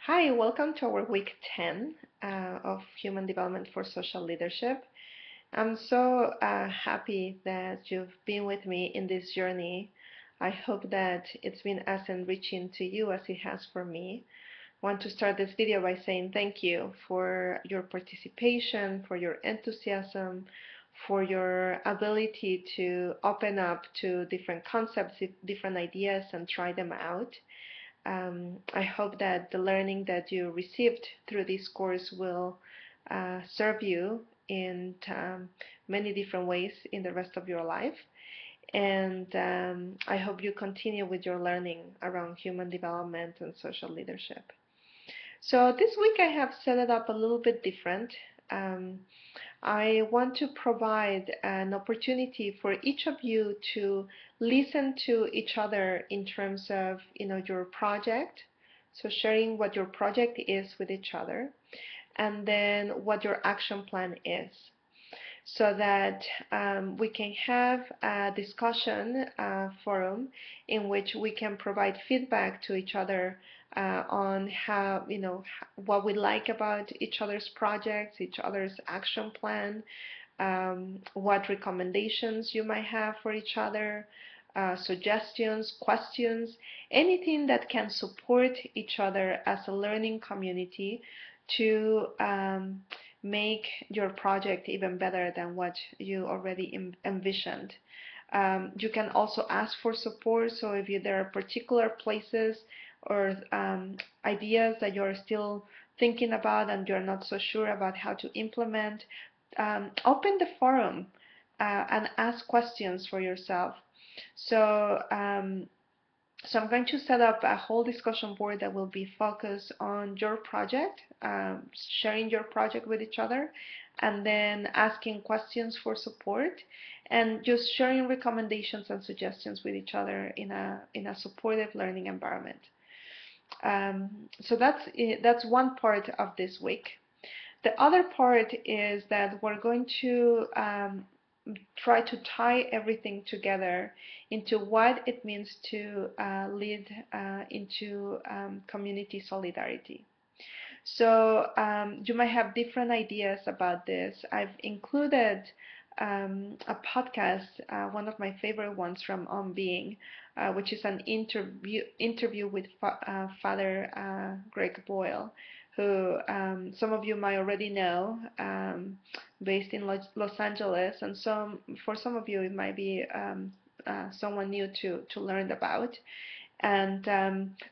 Hi, welcome to our week 10 of Human Development for Social Leadership. I'm so happy that you've been with me in this journey. I hope that it's been as enriching to you as it has for me. I want to start this video by saying thank you for your participation, for your enthusiasm, for your ability to open up to different concepts, different ideas, and try them out. I hope that the learning that you received through this course will serve you in many different ways in the rest of your life. And I hope you continue with your learning around human development and social leadership. So this week I have set it up a little bit different. Um, I want to provide an opportunity for each of you to listen to each other in terms of, your project. So sharing what your project is with each other, and then what your action plan is, so that we can have a discussion forum in which we can provide feedback to each other on how, what we like about each other's projects, each other's action plan, what recommendations you might have for each other, suggestions, questions, anything that can support each other as a learning community to make your project even better than what you already envisioned. You can also ask for support, so if there are particular places or ideas that you're still thinking about and you're not so sure about how to implement, open the forum and ask questions for yourself. So, so I'm going to set up a whole discussion board that will be focused on your project, sharing your project with each other, and then asking questions for support, and just sharing recommendations and suggestions with each other in a supportive learning environment. So that's one part of this week. The other part is that we're going to try to tie everything together into what it means to lead into community solidarity. So you might have different ideas about this. I've included a podcast, one of my favorite ones from On Being, which is an interview with Father Greg Boyle, who some of you might already know, based in Los Angeles, and for some of you it might be someone new to learn about. And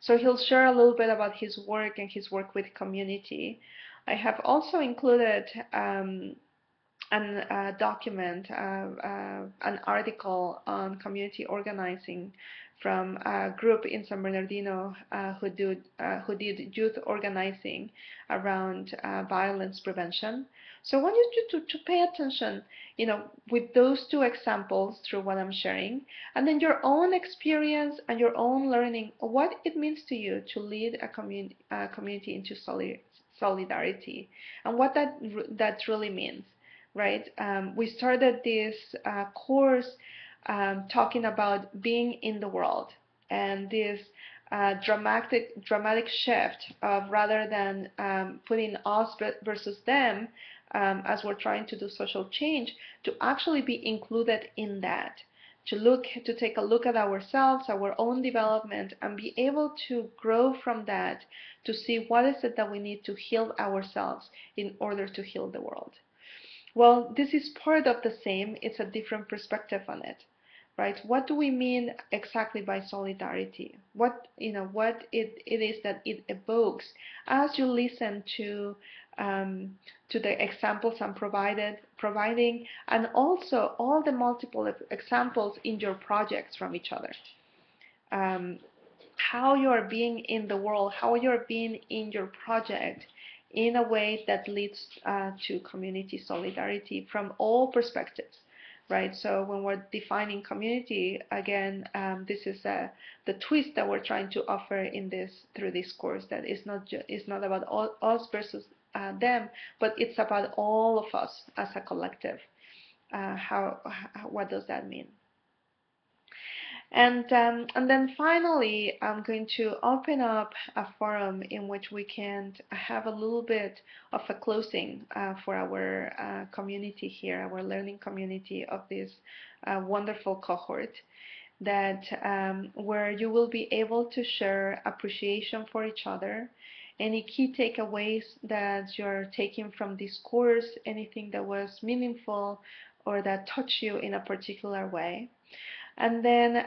so he'll share a little bit about his work and his work with community. I have also included an document, an article on community organizing from a group in San Bernardino who did youth organizing around violence prevention. So I want you to pay attention, with those two examples through what I'm sharing, and then your own experience and your own learning, what it means to you to lead a community into solidarity, and what that really means. Right? We started this course talking about being in the world, and this dramatic shift of, rather than putting us versus them, as we're trying to do social change, to actually be included in that, to take a look at ourselves, our own development, and be able to grow from that, to see what is it that we need to heal ourselves in order to heal the world. Well, this is part of the same, it's a different perspective on it, right? What do we mean exactly by solidarity? What it is that it evokes as you listen to the examples I'm providing, and also all the multiple examples in your projects from each other. How you're being in the world, how you're being in your project, in a way that leads to community solidarity from all perspectives, right? So when we're defining community, again, this is the twist that we're trying to offer through this course, that is not about us versus them, but it's about all of us as a collective. What does that mean? And then finally, I'm going to open up a forum in which we can have a little bit of a closing for our community here, our learning community of this wonderful cohort, that where you will be able to share appreciation for each other, any key takeaways that you're taking from this course, anything that was meaningful or that touched you in a particular way. And then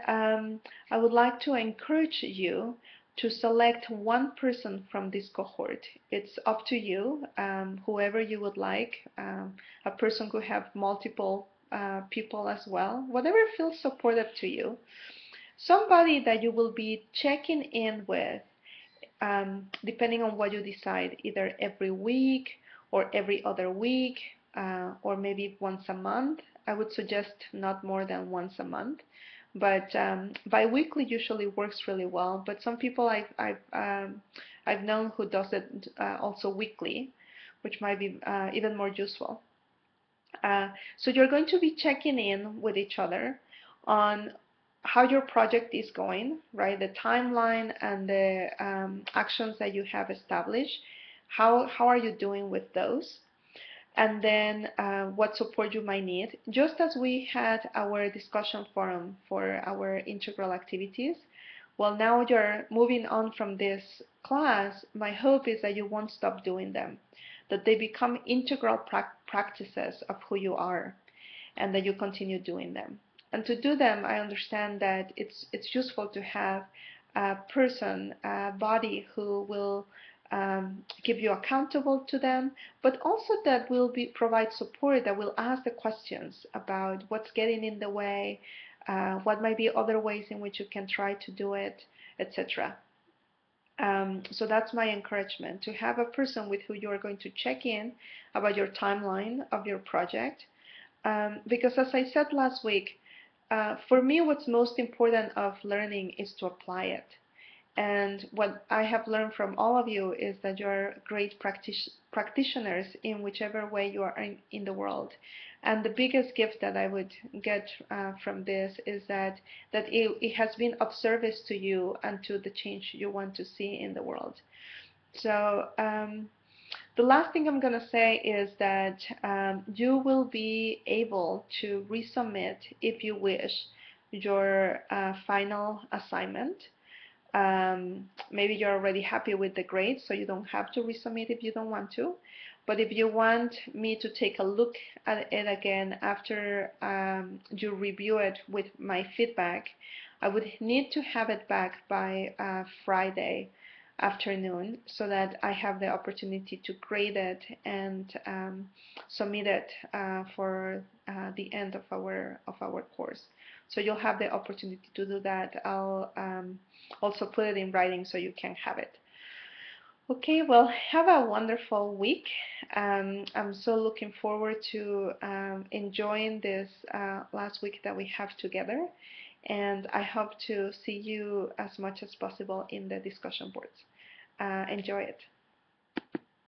I would like to encourage you to select one person from this cohort. It's up to you, whoever you would like. A person could have multiple people as well, whatever feels supportive to you. Somebody that you will be checking in with, depending on what you decide, either every week or every other week, or maybe once a month. I would suggest not more than once a month, but bi-weekly usually works really well. But some people I've known who does it also weekly, which might be even more useful. So you're going to be checking in with each other on how your project is going, right? The timeline and the actions that you have established. How are you doing with those? And then what support you might need. Just as we had our discussion forum for our integral activities, well, now you're moving on from this class. My hope is that you won't stop doing them, that they become integral practices of who you are, and that you continue doing them. And to do them, I understand that it's useful to have a person, a body who will keep you accountable to them, but also that will provide support, that will ask the questions about what's getting in the way, what might be other ways in which you can try to do it, etc. So that's my encouragement, to have a person with who you are going to check in about your timeline of your project. Because as I said last week, for me, what's most important of learning is to apply it. And what I have learned from all of you is that you're great practitioners in whichever way you are in the world. And the biggest gift that I would get from this is that it has been of service to you and to the change you want to see in the world. So the last thing I'm going to say is that you will be able to resubmit, if you wish, your final assignment. Maybe you're already happy with the grade, so you don't have to resubmit if you don't want to. But if you want me to take a look at it again after you review it with my feedback, I would need to have it back by Friday afternoon, so that I have the opportunity to grade it and submit it for the end of our course. So you'll have the opportunity to do that. I'll also put it in writing so you can have it. Okay, well, have a wonderful week. I'm so looking forward to enjoying this last week that we have together, and I hope to see you as much as possible in the discussion boards. Enjoy it.